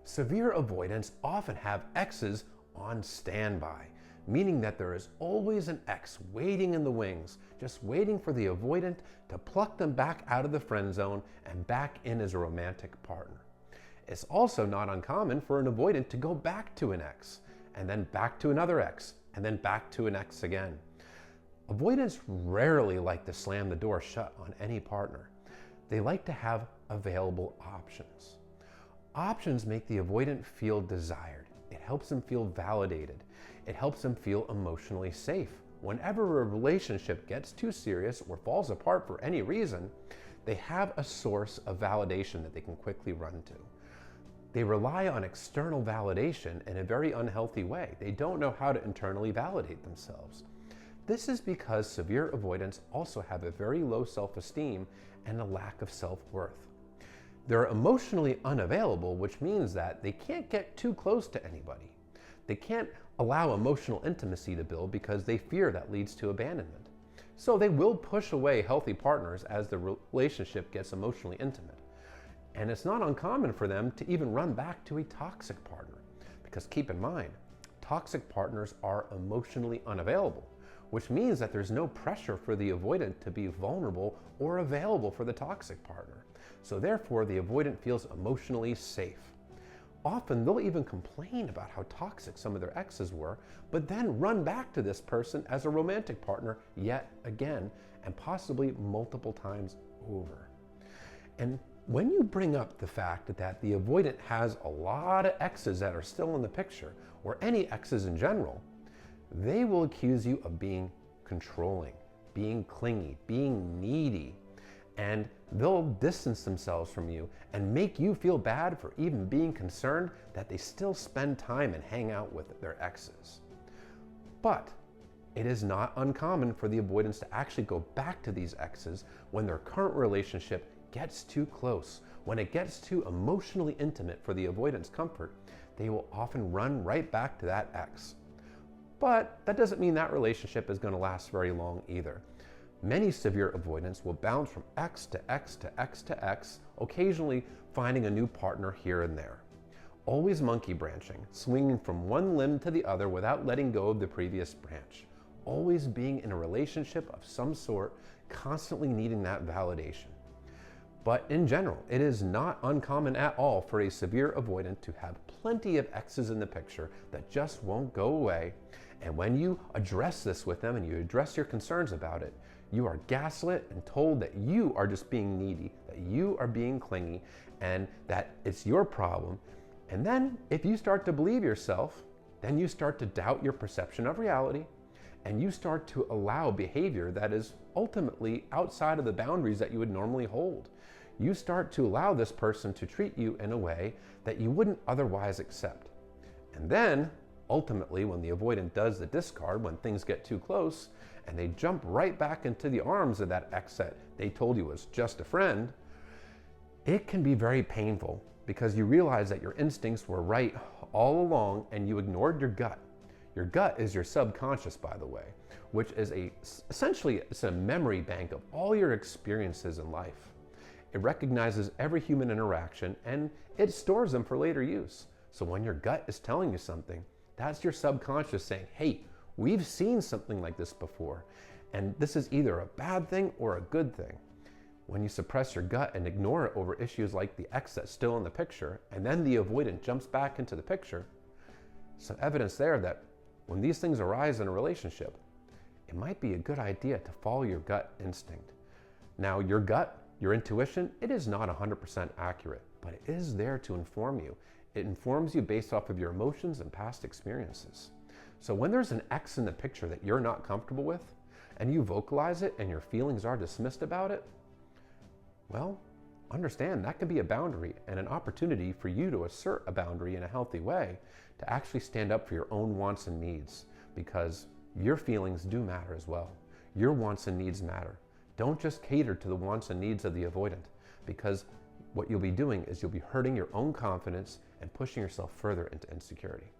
Severe avoidants often have exes on standby, meaning that there is always an ex waiting in the wings, just waiting for the avoidant to pluck them back out of the friend zone and back in as a romantic partner. It's also not uncommon for an avoidant to go back to an ex, and then back to another ex, and then back to an ex again. Avoidants rarely like to slam the door shut on any partner. They like to have available options. Options make the avoidant feel desired. It helps them feel validated. It helps them feel emotionally safe. Whenever a relationship gets too serious or falls apart for any reason, they have a source of validation that they can quickly run to. They rely on external validation in a very unhealthy way. They don't know how to internally validate themselves. This is because severe avoidants also have a very low self-esteem and a lack of self-worth. They're emotionally unavailable, which means that they can't get too close to anybody. They can't allow emotional intimacy to build because they fear that leads to abandonment. So they will push away healthy partners as the relationship gets emotionally intimate. And it's not uncommon for them to even run back to a toxic partner. Because keep in mind, toxic partners are emotionally unavailable, which means that there's no pressure for the avoidant to be vulnerable or available for the toxic partner. So therefore, the avoidant feels emotionally safe. Often they'll even complain about how toxic some of their exes were, but then run back to this person as a romantic partner yet again, and possibly multiple times over. And when you bring up the fact that the avoidant has a lot of exes that are still in the picture, or any exes in general, they will accuse you of being controlling, being clingy, being needy, and they'll distance themselves from you and make you feel bad for even being concerned that they still spend time and hang out with their exes. But it is not uncommon for the avoidants to actually go back to these exes when their current relationship gets too close. When it gets too emotionally intimate for the avoidant's comfort, they will often run right back to that ex. But that doesn't mean that relationship is going to last very long either. Many severe avoidants will bounce from ex to ex to ex to ex, occasionally finding a new partner here and there. Always monkey branching, swinging from one limb to the other without letting go of the previous branch. Always being in a relationship of some sort, constantly needing that validation. But in general, it is not uncommon at all for a severe avoidant to have plenty of exes in the picture that just won't go away. And when you address this with them and you address your concerns about it, you are gaslit and told that you are just being needy, that you are being clingy, and that it's your problem. And then if you start to believe yourself, then you start to doubt your perception of reality, and you start to allow behavior that is ultimately outside of the boundaries that you would normally hold. You start to allow this person to treat you in a way that you wouldn't otherwise accept. And then, ultimately, when the avoidant does the discard, when things get too close, and they jump right back into the arms of that ex that they told you was just a friend, it can be very painful because you realize that your instincts were right all along and you ignored your gut. Your gut is your subconscious, by the way, which is essentially it's a memory bank of all your experiences in life. It recognizes every human interaction and it stores them for later use. So when your gut is telling you something, that's your subconscious saying, hey, we've seen something like this before, and this is either a bad thing or a good thing. When you suppress your gut and ignore it over issues like the ex that's still in the picture, and then the avoidant jumps back into the picture, some evidence there that when these things arise in a relationship, it might be a good idea to follow your gut instinct. Now, your gut, your intuition, it is not 100% accurate, but it is there to inform you. It informs you based off of your emotions and past experiences. So when there's an ex in the picture that you're not comfortable with, and you vocalize it and your feelings are dismissed about it, well, understand that can be a boundary and an opportunity for you to assert a boundary in a healthy way to actually stand up for your own wants and needs, because your feelings do matter as well. Your wants and needs matter. Don't just cater to the wants and needs of the avoidant, because what you'll be doing is you'll be hurting your own confidence and pushing yourself further into insecurity.